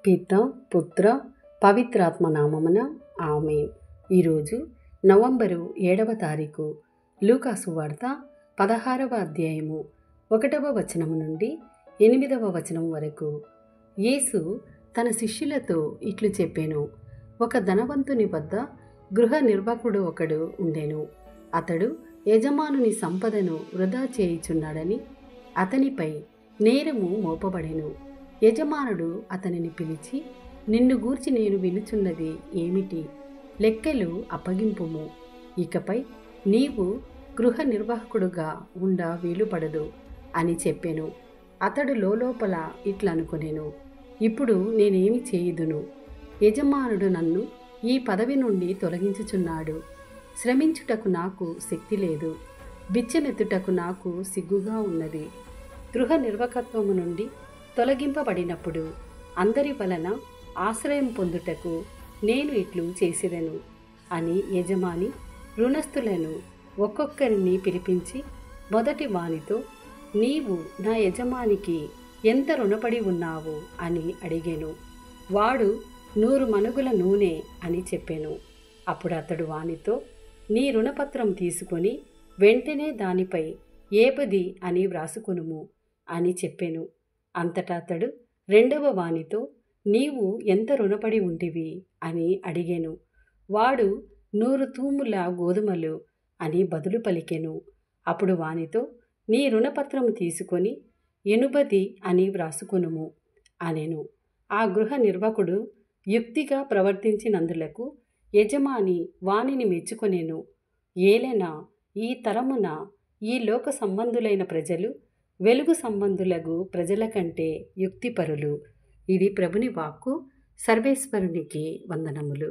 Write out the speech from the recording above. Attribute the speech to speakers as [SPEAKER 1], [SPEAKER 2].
[SPEAKER 1] పిత పుత్ర పవిత్రాత్మ నామమున ఆమేన్. ఈరోజు నవంబరు 7వ తారీఖు. లూకా సువార్త 16వ అధ్యాయము 1వ వచనము నుండి 8వ వచనం వరకు. యేసు తన శిష్యులతో ఇట్లు చెప్పెను. ఒక ధనవంతుని వద్ద గృహ నిర్వాహకుడు ఒకడు ఉండెను. అతడు యజమానుని సంపదను వృధా చేయుచున్నాడని అతనిపై నేరము మోపబడెను. యజమానుడు అతనిని పిలిచి, నిన్ను గూర్చి నేను వినుచున్నది ఏమిటి? లెక్కలు అప్పగింపుము. ఇకపై నీవు గృహ నిర్వాహకుడుగా ఉండ వీలుపడదు అని చెప్పెను. అతడు లోపల ఇట్లనుకొనెను, ఇప్పుడు నేనేమి చేయుదును? యజమానుడు నన్ను ఈ పదవి నుండి తొలగించుచున్నాడు. శ్రమించుటకు నాకు శక్తి లేదు, బిచ్చమెత్తుటకు నాకు సిగ్గుగా ఉన్నది. గృహ నిర్వాహకత్వము నుండి తొలగింపబడినప్పుడు అందరి వలన ఆశ్రయం పొందుటకు నేను ఇట్లు చేసిదను అని యజమాని రుణస్థులను ఒక్కొక్కరిని పిలిపించి మొదటి వానితో, నీవు నా యజమానికి ఎంత రుణపడి ఉన్నావు అని అడిగెను. వాడు 100 మణుగుల నూనె అని చెప్పెను. అప్పుడు అతడు వానితో, నీ రుణపత్రం తీసుకొని వెంటనే దానిపై ఏపది అని వ్రాసుకొనుము అని చెప్పెను. అంతటా అతడు రెండవ వానితో, నీవు ఎంత రుణపడి ఉంటివి అని అడిగెను. వాడు 100 తూముల గోధుమలు అని బదులు పలికెను. అప్పుడు వానితో, నీ రుణపత్రము తీసుకొని 80 అని వ్రాసుకొనుము అనెను. ఆ గృహ నిర్వాహకుడు యుక్తిగా ప్రవర్తించినందులకు యజమాని వానిని మెచ్చుకొనెను. ఏలెనా ఈ తరమున ఈ లోక సంబంధులైన ప్రజలు వెలుగు సంబంధులగు ప్రజల కంటే యుక్తిపరులు. ఇది ప్రభుని వాక్కు. సర్వేశ్వరునికి వందనములు.